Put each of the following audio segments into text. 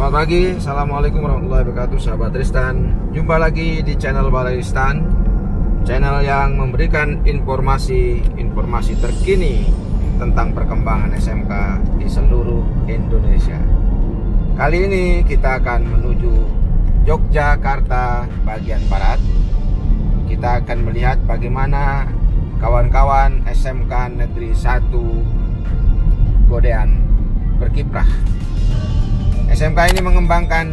Selamat pagi, Assalamualaikum warahmatullahi wabarakatuh, sahabat Tristan. Jumpa lagi di channel Balai Tristan, channel yang memberikan informasi terkini tentang perkembangan SMK di seluruh Indonesia. Kali ini kita akan menuju Yogyakarta bagian barat. Kita akan melihat bagaimana kawan-kawan SMK Negeri 1 Godean berkiprah. SMK ini mengembangkan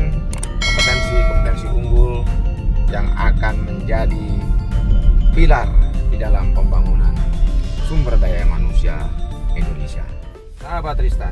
kompetensi unggul yang akan menjadi pilar di dalam pembangunan sumber daya manusia Indonesia. Sahabat Tristan.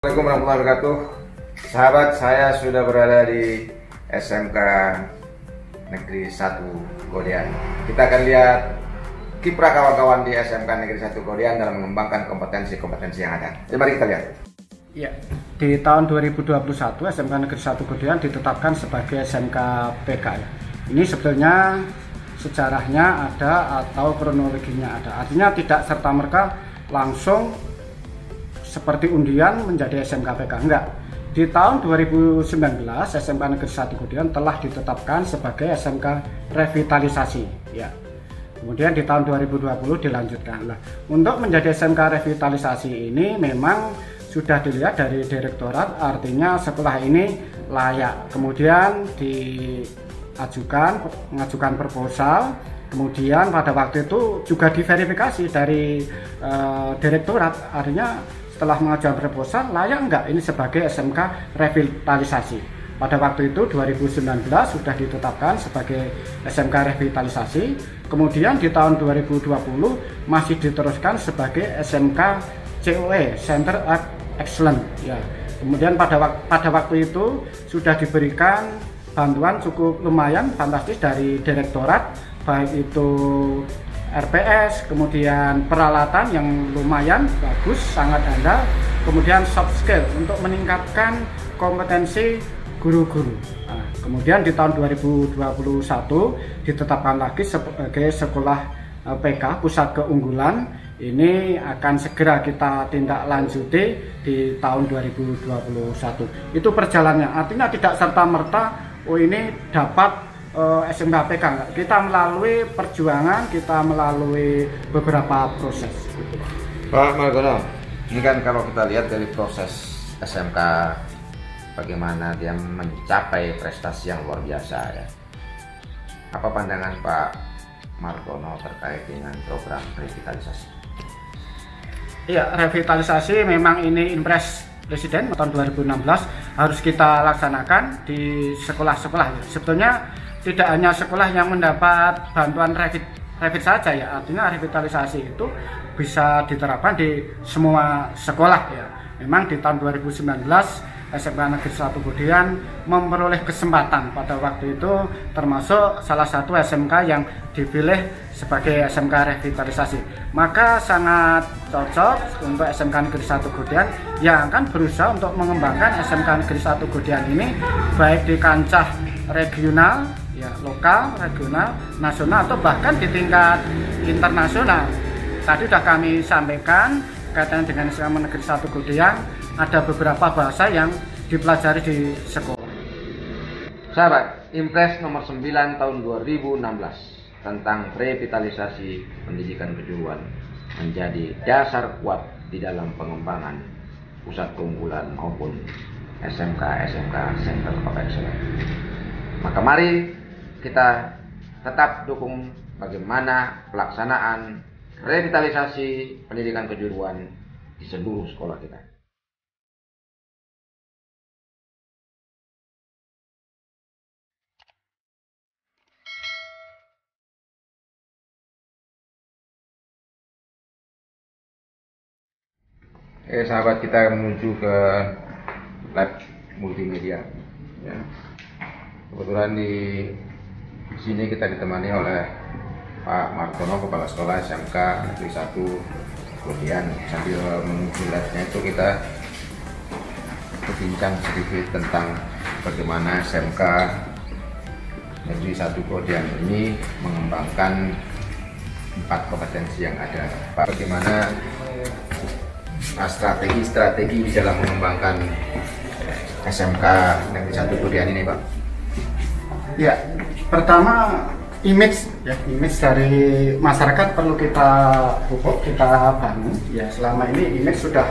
Assalamualaikum warahmatullahi wabarakatuh. Sahabat, saya sudah berada di SMK Negeri 1 Godean. Kita akan lihat kiprah kawan-kawan di SMK Negeri 1 Godean dalam mengembangkan kompetensi yang ada. Jadi mari kita lihat. Ya, di tahun 2021 SMK Negeri 1 Godean ditetapkan sebagai SMK PK. Ini sebetulnya sejarahnya ada atau kronologinya ada. Artinya tidak serta-merta langsung seperti undian menjadi SMK PK, enggak. Di tahun 2019 SMK Negeri 1 Godean telah ditetapkan sebagai SMK revitalisasi, ya. Kemudian di tahun 2020 dilanjutkan. Nah, untuk menjadi SMK revitalisasi ini memang sudah dilihat dari direktorat, artinya sekolah ini layak. Kemudian mengajukan proposal. Kemudian pada waktu itu juga diverifikasi dari direktorat, artinya setelah mengajukan proposal layak enggak ini sebagai SMK revitalisasi. Pada waktu itu 2019 sudah ditetapkan sebagai SMK revitalisasi. Kemudian di tahun 2020 masih diteruskan sebagai SMK COE, Center of Excellence, ya. Kemudian pada waktu itu sudah diberikan bantuan cukup lumayan fantastis dari direktorat, baik itu RPS, kemudian peralatan yang lumayan bagus, sangat andal, kemudian soft skill untuk meningkatkan kompetensi guru-guru. Nah, kemudian di tahun 2021 ditetapkan lagi sebagai sekolah PK Pusat Keunggulan. Ini akan segera kita tindak lanjuti di tahun 2021. Itu perjalanannya, artinya tidak serta-merta ini dapat SMK PK, kita melalui perjuangan, kita melalui beberapa proses. Pak Margono, ini kan kalau kita lihat dari proses SMK, bagaimana dia mencapai prestasi yang luar biasa, ya. Apa pandangan Pak Margono terkait dengan program revitalisasi? Iya, revitalisasi memang ini impres Presiden tahun 2016 harus kita laksanakan di sekolah-sekolah. Sebetulnya tidak hanya sekolah yang mendapat bantuan revit saja, ya. Artinya revitalisasi itu bisa diterapkan di semua sekolah, ya. Memang di tahun 2019 SMK Negeri 1 Godean memperoleh kesempatan pada waktu itu, termasuk salah satu SMK yang dipilih sebagai SMK revitalisasi. Maka sangat cocok untuk SMK Negeri 1 Godean yang akan berusaha untuk mengembangkan SMK Negeri 1 Godean ini baik di kancah regional, ya, lokal, regional, nasional, atau bahkan di tingkat internasional. Tadi sudah kami sampaikan kaitan dengan SMK Negeri 1 Godean, ada beberapa bahasa yang dipelajari di sekolah. Sahabat, Impres nomor 9 tahun 2016 tentang revitalisasi pendidikan kejuruan menjadi dasar kuat di dalam pengembangan pusat keunggulan maupun SMK Center of Excellence. Maka mari kita tetap dukung bagaimana pelaksanaan revitalisasi pendidikan kejuruan di seluruh sekolah kita. Sahabat, kita menuju ke lab multimedia. Ya. Kebetulan di sini kita ditemani oleh Pak Martono, Kepala Sekolah SMK Negeri 1 Kodian. Sambil menuju labnya itu kita berbincang sedikit tentang bagaimana SMK Negeri 1 Kodian ini mengembangkan 4 kompetensi yang ada. Pak, bagaimana strategi dalam mengembangkan SMK Negeri 1 Kodian ini, Pak? Ya, pertama image dari masyarakat perlu kita pupuk, kita bangun. Ya, selama ini image sudah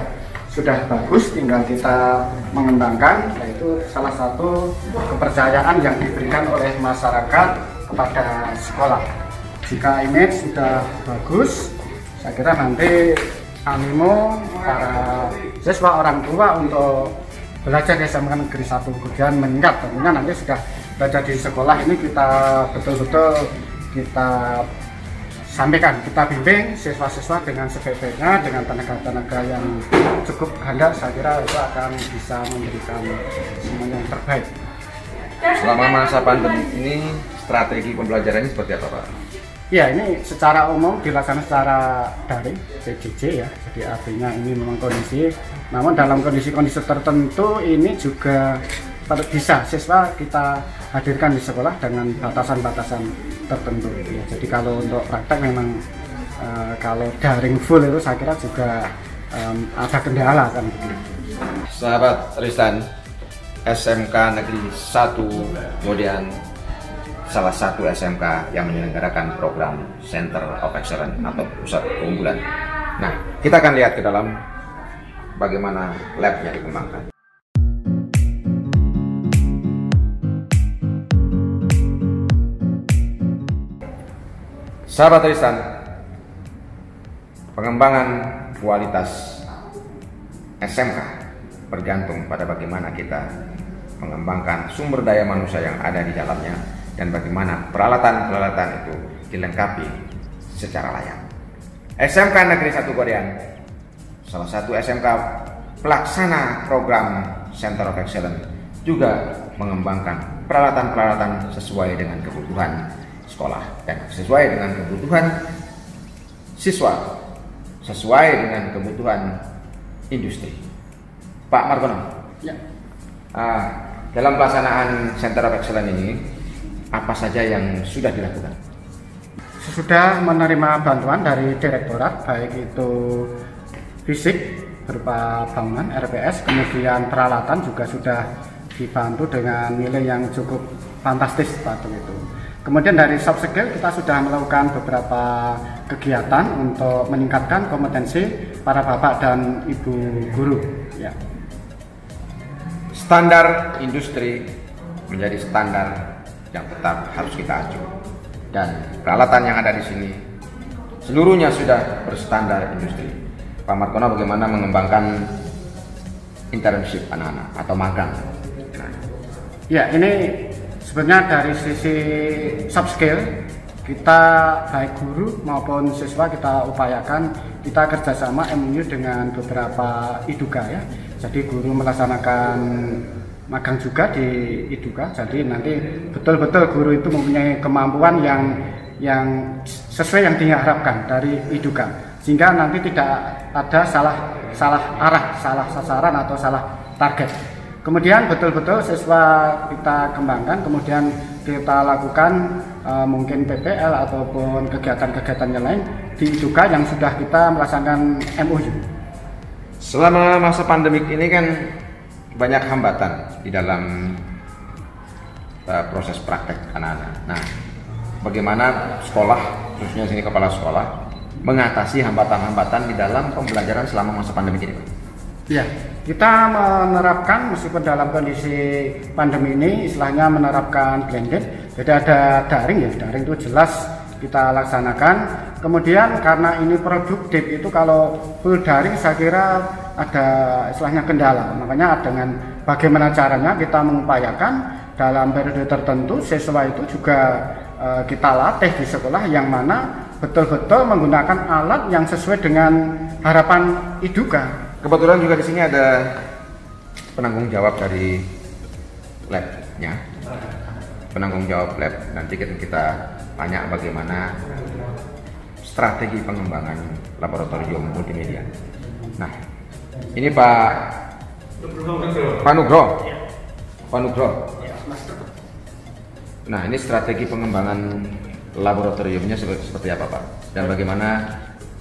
bagus, tinggal kita mengembangkan. Yaitu salah satu kepercayaan yang diberikan oleh masyarakat kepada sekolah. Jika image sudah bagus, saya kira nanti animo para siswa, orang tua untuk belajar di SMK Negeri 1 Kodian meningkat. Tentunya nanti sudah belajar di sekolah ini kita betul-betul kita sampaikan, kita bimbing siswa-siswa dengan sebaik-baiknya, dengan tenaga-tenaga yang cukup handal. Saya kira itu akan bisa memberikan semuanya yang terbaik. Selama masa pandemi ini strategi pembelajarannya seperti apa, Pak? Ya, ini secara umum dilaksanakan secara daring, PJJ ya. Jadi artinya ini memang kondisi, namun dalam kondisi-kondisi tertentu ini juga bisa siswa kita hadirkan di sekolah dengan batasan-batasan tertentu ya. Jadi kalau untuk praktek memang kalau daring full itu saya kira juga ada kendala kan begitu. Sahabat Ristan, SMK Negeri 1 Kodian salah satu SMK yang menyelenggarakan program Center of Excellence atau pusat keunggulan. Nah, kita akan lihat ke dalam bagaimana labnya dikembangkan. Sahabat Ristan, pengembangan kualitas SMK bergantung pada bagaimana kita mengembangkan sumber daya manusia yang ada di dalamnya dan bagaimana peralatan-peralatan itu dilengkapi secara layak. SMK Negeri 1 Kodian salah satu SMK pelaksana program Center of Excellence juga mengembangkan peralatan-peralatan sesuai dengan kebutuhan sekolah dan sesuai dengan kebutuhan siswa, sesuai dengan kebutuhan industri. Pak Margono, ya. Dalam pelaksanaan Center of Excellence ini apa saja yang sudah dilakukan? Sudah menerima bantuan dari direktorat, baik itu fisik berupa bangunan RPS, kemudian peralatan juga sudah dibantu dengan nilai yang cukup fantastis patung itu. Kemudian dari soft skill kita sudah melakukan beberapa kegiatan untuk meningkatkan kompetensi para bapak dan ibu guru. Ya. Standar industri menjadi standar yang tetap harus kita acu, dan peralatan yang ada di sini seluruhnya sudah berstandar industri. Pak Martono, bagaimana mengembangkan internship anak-anak atau magang? Ya, ini sebenarnya dari sisi soft skill kita baik guru maupun siswa kita upayakan kita kerjasama MOU dengan beberapa IDUKA ya. Jadi guru melaksanakan magang juga di IDUKA. Jadi nanti betul-betul guru itu mempunyai kemampuan yang sesuai yang diharapkan dari IDUKA, sehingga nanti tidak ada salah arah, salah sasaran atau salah target. Kemudian betul-betul siswa kita kembangkan, kemudian kita lakukan mungkin PPL ataupun kegiatan-kegiatan yang lain di IDUKA yang sudah kita melaksanakan MOU. Selama masa pandemik ini kan banyak hambatan di dalam proses praktek anak-anak. Nah, bagaimana sekolah, khususnya sini kepala sekolah, mengatasi hambatan-hambatan di dalam pembelajaran selama masa pandemi ini? Ya, kita menerapkan meskipun dalam kondisi pandemi ini istilahnya menerapkan blended. Jadi ada daring ya, daring itu jelas kita laksanakan. Kemudian karena ini produktif itu kalau full daring saya kira ada istilahnya kendala. Makanya dengan bagaimana caranya kita mengupayakan dalam periode tertentu siswa itu juga kita latih di sekolah yang mana betul-betul menggunakan alat yang sesuai dengan harapan IDUKA. kebetulan juga di sini ada penanggung jawab dari labnya, penanggung jawab lab. Nanti kita tanya bagaimana strategi pengembangan laboratorium multimedia. Nah, ini Pak Nugroho. Nah, ini strategi pengembangan laboratoriumnya seperti apa, Pak? Dan bagaimana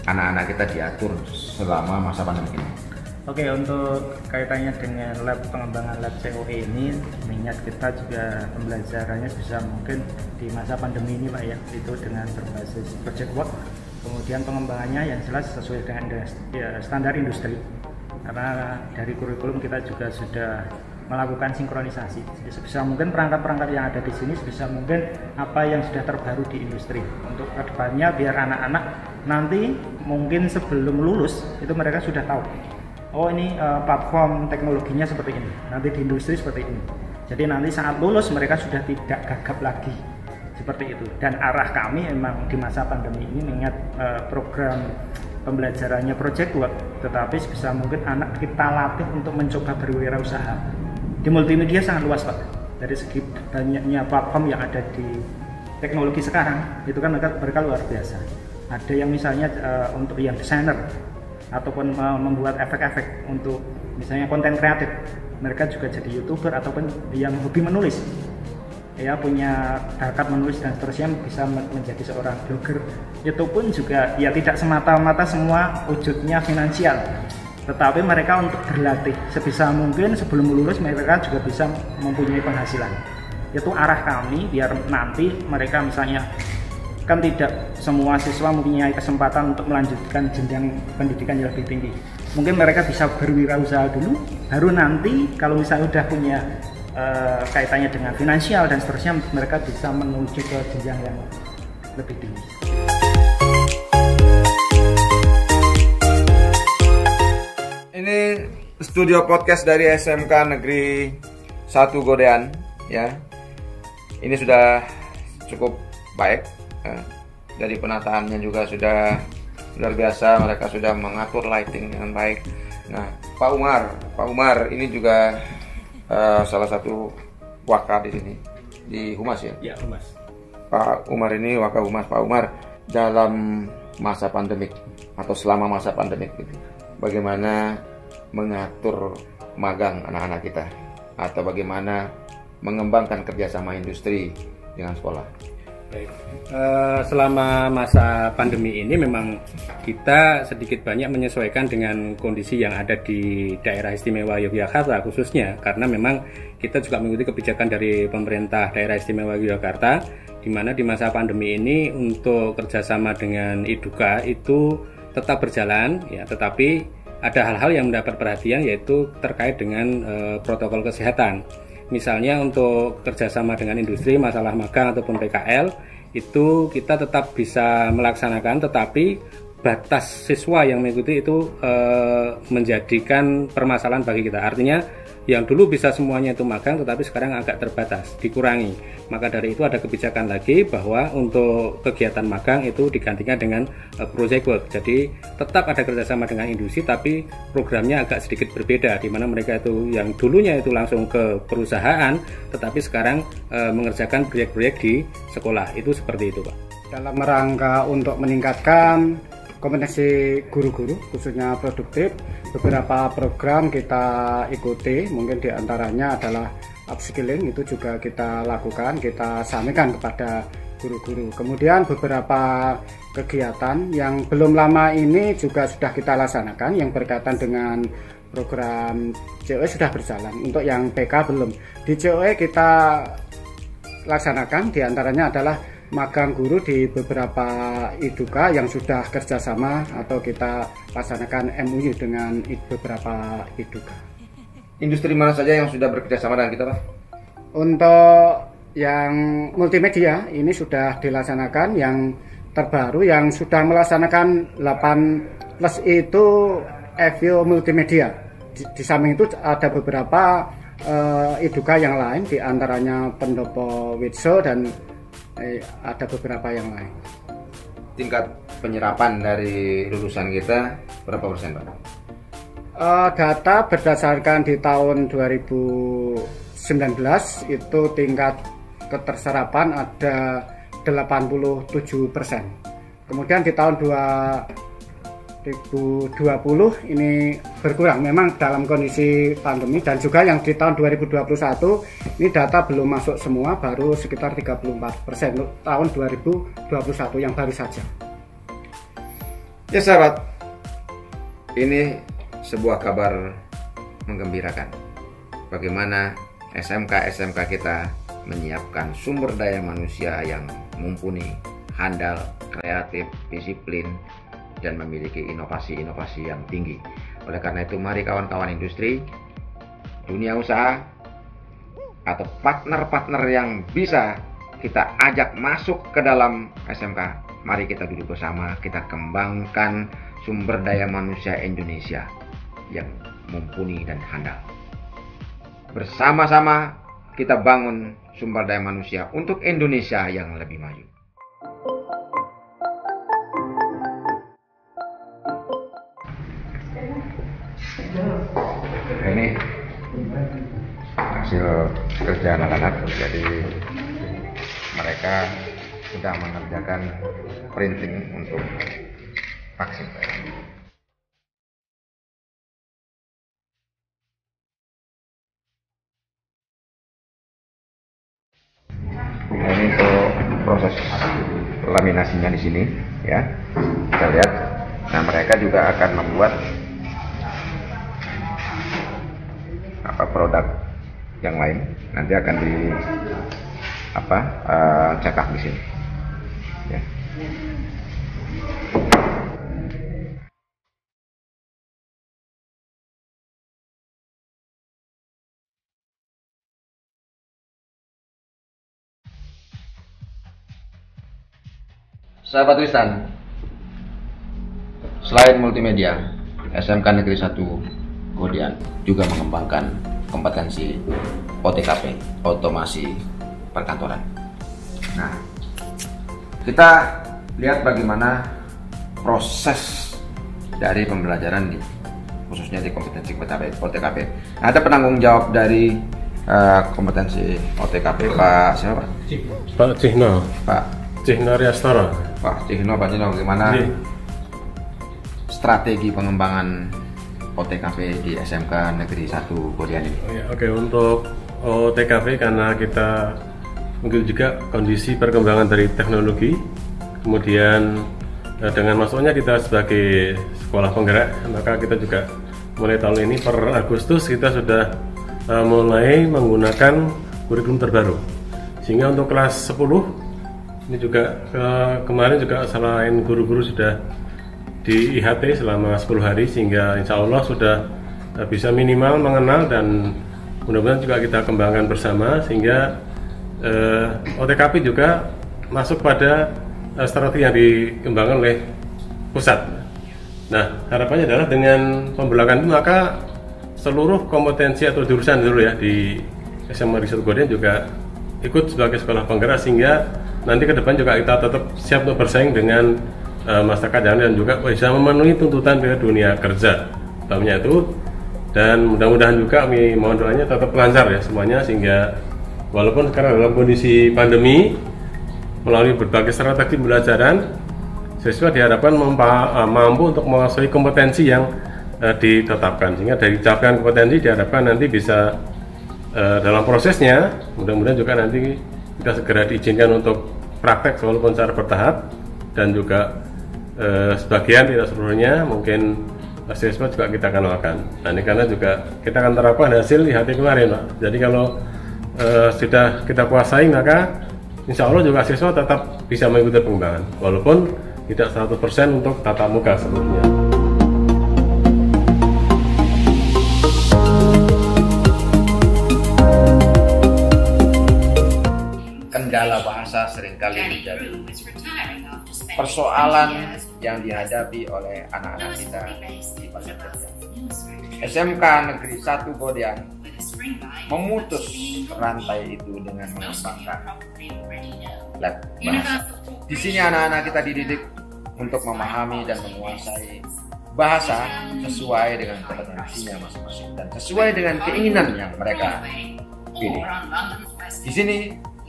anak-anak kita diatur selama masa pandemi ini? Oke, untuk kaitannya dengan lab pengembangan lab COE ini, minat kita juga pembelajarannya bisa mungkin di masa pandemi ini, Pak ya, itu dengan berbasis project work. Kemudian pengembangannya yang jelas sesuai dengan standar industri. Karena dari kurikulum kita juga sudah melakukan sinkronisasi. Jadi sebisa mungkin perangkat-perangkat yang ada di sini sebisa mungkin apa yang sudah terbaru di industri. Untuk kedepannya biar anak-anak nanti mungkin sebelum lulus itu mereka sudah tahu. Oh ini platform teknologinya seperti ini, nanti di industri seperti ini. Jadi nanti saat lulus mereka sudah tidak gagap lagi seperti itu. Dan arah kami memang di masa pandemi ini mengingat program pembelajarannya project work, tetapi sebisa mungkin anak kita latih untuk mencoba berwirausaha. Di multimedia sangat luas, Pak. Dari segi banyaknya platform yang ada di teknologi sekarang, itu kan mereka luar biasa. Ada yang misalnya untuk yang desainer ataupun membuat efek-efek untuk misalnya konten kreatif, mereka juga jadi YouTuber ataupun yang hobi menulis, ya punya bakat menulis dan seterusnya bisa menjadi seorang blogger. Itu pun juga ya tidak semata-mata semua wujudnya finansial, tetapi mereka untuk berlatih sebisa mungkin sebelum lulus mereka juga bisa mempunyai penghasilan. Itu arah kami biar nanti mereka misalnya kan tidak semua siswa mempunyai kesempatan untuk melanjutkan jenjang pendidikan yang lebih tinggi. Mungkin mereka bisa berwirausaha dulu, baru nanti kalau misalnya sudah punya kaitannya dengan finansial dan seterusnya, mereka bisa menuju ke jenjang yang lebih tinggi. Ini studio podcast dari SMK Negeri 1 Godean, ya. Ini sudah cukup baik. Dari penataannya juga sudah luar biasa, mereka sudah mengatur lighting dengan baik. Nah, Pak Umar ini juga salah satu waka di sini di Humas ya? Ya, Humas. Pak Umar ini waka Humas. Pak Umar, dalam masa pandemik atau selama masa pandemik gitu, bagaimana mengatur magang anak-anak kita atau bagaimana mengembangkan kerjasama industri dengan sekolah? Baik. Selama masa pandemi ini memang kita sedikit banyak menyesuaikan dengan kondisi yang ada di daerah istimewa Yogyakarta khususnya, karena memang kita juga mengikuti kebijakan dari pemerintah daerah istimewa Yogyakarta, di mana di masa pandemi ini untuk kerjasama dengan Iduka itu tetap berjalan, ya, tetapi ada hal-hal yang mendapat perhatian yaitu terkait dengan protokol kesehatan. Misalnya untuk kerjasama dengan industri, masalah magang ataupun PKL, itu kita tetap bisa melaksanakan, tetapi batas siswa yang mengikuti itu menjadikan permasalahan bagi kita. Artinya yang dulu bisa semuanya itu magang, tetapi sekarang agak terbatas, dikurangi. Maka dari itu ada kebijakan lagi bahwa untuk kegiatan magang itu digantikan dengan project work. Jadi tetap ada kerjasama dengan industri, tapi programnya agak sedikit berbeda, di mana mereka itu yang dulunya itu langsung ke perusahaan, tetapi sekarang mengerjakan proyek-proyek di sekolah. Itu seperti itu, Pak. Dalam rangka untuk meningkatkan kompetensi guru-guru khususnya produktif, beberapa program kita ikuti, mungkin diantaranya adalah upskilling, itu juga kita lakukan, kita sampaikan kepada guru-guru. Kemudian beberapa kegiatan yang belum lama ini juga sudah kita laksanakan yang berkaitan dengan program COE sudah berjalan, untuk yang PK belum. Di COE kita laksanakan diantaranya adalah magang guru di beberapa Iduka yang sudah kerjasama atau kita laksanakan MOU dengan beberapa Iduka. Industri mana saja yang sudah bekerjasama dengan kita, Pak? Untuk yang multimedia ini sudah dilaksanakan, yang terbaru yang sudah melaksanakan 8+ itu Evio Multimedia. Di samping itu ada beberapa Iduka yang lain, diantaranya Pendopo Witso dan ada beberapa yang lain. Tingkat penyerapan dari lulusan kita berapa persen, Pak? Data berdasarkan di tahun 2019 itu tingkat keterserapan ada 87%. Kemudian di tahun 2020 ini berkurang, memang dalam kondisi pandemi, dan juga yang di tahun 2021 ini data belum masuk semua, baru sekitar 34% untuk tahun 2021 yang baru saja. Ya sahabat, ini sebuah kabar menggembirakan. Bagaimana SMK kita menyiapkan sumber daya manusia yang mumpuni, handal, kreatif, disiplin, dan memiliki inovasi-inovasi yang tinggi. Oleh karena itu, mari kawan-kawan industri, dunia usaha, atau partner-partner yang bisa kita ajak masuk ke dalam SMK, mari kita duduk bersama, kita kembangkan sumber daya manusia Indonesia yang mumpuni dan handal. Bersama-sama kita bangun sumber daya manusia untuk Indonesia yang lebih maju. Ini hasil kerja anak-anak, jadi mereka sudah mengerjakan printing untuk vaksin. Nah, ini untuk proses laminasinya di sini, ya. Kita lihat. Nah, mereka juga akan membuat produk yang lain. Nanti akan cetak di sini. Ya. Sahabat Tristan, selain multimedia, SMK Negeri 1 Kodian juga mengembangkan kompetensi OTKP, otomasi perkantoran. Nah, kita lihat bagaimana proses dari pembelajaran khususnya di kompetensi OTKP. Nah, ada penanggung jawab dari kompetensi OTKP, Pak siapa, Pak? Pak Cihno. Pak Cihno Riastoro. Pak Cihno, bagaimana strategi pengembangan OTKP di SMK Negeri 1 Kodian ini? Oke, untuk OTKP karena kita mungkin juga kondisi perkembangan dari teknologi, kemudian dengan masuknya kita sebagai sekolah penggerak, maka kita juga mulai tahun ini per Agustus kita sudah mulai menggunakan kurikulum terbaru. Sehingga untuk kelas 10 ini juga kemarin juga selain guru-guru sudah di IHT selama 10 hari, sehingga insya Allah sudah bisa minimal mengenal, dan mudah-mudahan juga kita kembangkan bersama sehingga OTKP juga masuk pada strategi yang dikembangkan oleh pusat. Nah, harapannya adalah dengan pembelakangan itu maka seluruh kompetensi atau jurusan dulu ya di SMA Negeri 1 Kodian juga ikut sebagai sekolah penggerak, sehingga nanti ke depan juga kita tetap siap untuk bersaing dengan masyarakat dan juga bisa memenuhi tuntutan ke dunia kerja utamanya itu. Dan mudah-mudahan juga kami mohon doanya tetap lancar ya semuanya, sehingga walaupun sekarang dalam kondisi pandemi, melalui berbagai strategi pembelajaran, siswa diharapkan mampu untuk menguasai kompetensi yang ditetapkan, sehingga dari capaian kompetensi diharapkan nanti bisa dalam prosesnya mudah-mudahan juga nanti kita segera diizinkan untuk praktek walaupun secara bertahap, dan juga sebagian tidak seluruhnya mungkin siswa juga kita akan lakukan. Nah, ini karena juga kita akan terapkan hasil IHT kemarin, Pak. Jadi kalau sudah kita kuasai, maka insya Allah juga siswa tetap bisa mengikuti pengembangan walaupun tidak 100% untuk tatap muka seluruhnya. Kendala bahasa seringkali menjadi persoalan yang dihadapi oleh anak-anak kita di pasar kerja. SMK Negeri 1 Kodian memutus rantai itu dengan mengembangkan lab bahasa. Di sini anak-anak kita dididik untuk memahami dan menguasai bahasa sesuai dengan kompetensinya masing-masing dan sesuai dengan keinginan yang mereka pilih. Di sini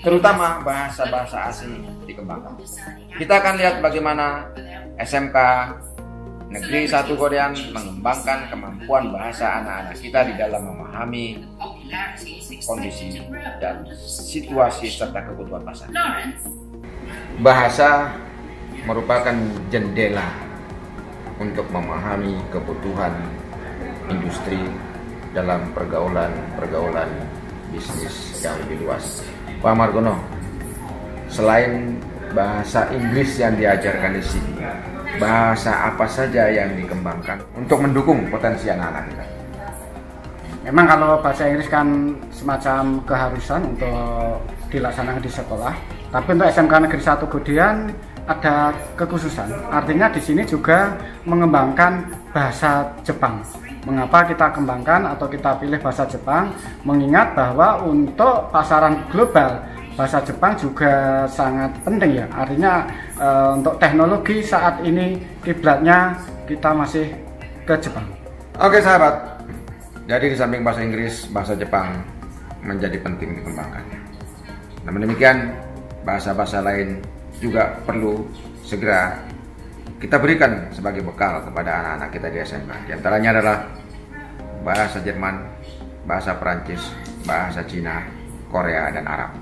terutama bahasa-bahasa asing dikembangkan. Kita akan lihat bagaimana SMK Negeri 1 Korean mengembangkan kemampuan bahasa anak-anak kita di dalam memahami kondisi dan situasi serta kebutuhan pasar. Bahasa merupakan jendela untuk memahami kebutuhan industri dalam pergaulan bisnis yang lebih luas. Pak Margono, selain bahasa Inggris yang diajarkan di sini, bahasa apa saja yang dikembangkan untuk mendukung potensi anak-anak kita? Memang kalau bahasa Inggris kan semacam keharusan untuk dilaksanakan di sekolah, tapi untuk SMK Negeri 1 Godean ada kekhususan. Artinya di sini juga mengembangkan bahasa Jepang. Mengapa kita kembangkan atau kita pilih bahasa Jepang? Mengingat bahwa untuk pasaran global bahasa Jepang juga sangat penting ya. Artinya untuk teknologi saat ini kiblatnya kita masih ke Jepang. Oke sahabat, jadi di samping bahasa Inggris, bahasa Jepang menjadi penting dikembangkan. Namun demikian, bahasa-bahasa lain juga perlu segera kita berikan sebagai bekal kepada anak-anak kita di SMK. Di antaranya adalah bahasa Jerman, bahasa Perancis, bahasa Cina, Korea, dan Arab.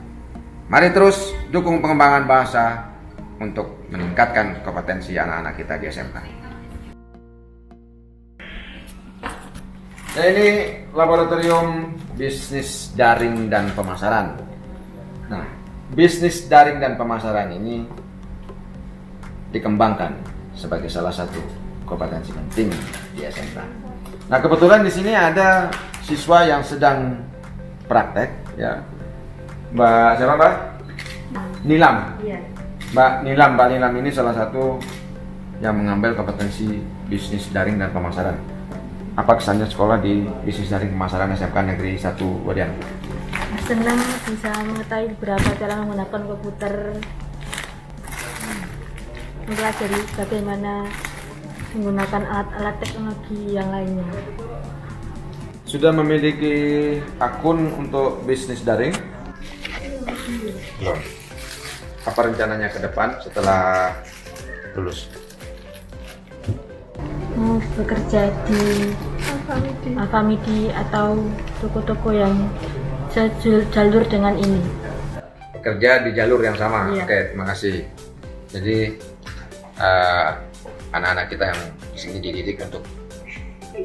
Mari terus dukung pengembangan bahasa untuk meningkatkan kompetensi anak-anak kita di SMK. Nah, ini laboratorium bisnis daring dan pemasaran. Nah, bisnis daring dan pemasaran ini dikembangkan sebagai salah satu kompetensi penting di SMK. Nah, kebetulan di sini ada siswa yang sedang praktek, ya. Mbak siapa, Mbak? Nilam. Iya. Mbak Nilam ini salah satu yang mengambil kompetensi bisnis daring dan pemasaran. Apa kesannya sekolah di bisnis daring pemasaran SMK Negeri 1 Godean? Senang bisa mengetahui beberapa cara menggunakan komputer, mempelajari bagaimana menggunakan alat-alat teknologi yang lainnya. Sudah memiliki akun untuk bisnis daring? Belum. Apa rencananya ke depan setelah lulus? Mau bekerja di Alfamidi atau toko-toko yang jalur dengan ini. Kerja di jalur yang sama. Iya. Oke, terima kasih. Jadi anak-anak kita yang di sini dididik untuk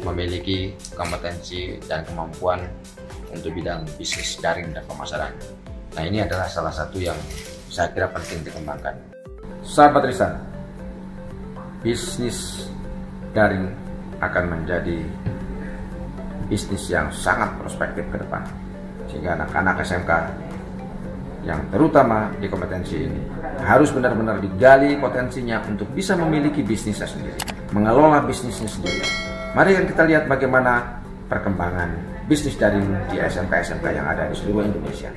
memiliki kompetensi dan kemampuan untuk bidang bisnis daring dan pemasaran. Nah, ini adalah salah satu yang saya kira penting dikembangkan. Sahabat Tristan, bisnis daring akan menjadi bisnis yang sangat prospektif ke depan, sehingga anak-anak SMK yang terutama di kompetensi ini harus benar-benar digali potensinya untuk bisa memiliki bisnisnya sendiri, mengelola bisnisnya sendiri. Mari kita lihat bagaimana perkembangan bisnis daring di SMK-SMK yang ada di seluruh Indonesia.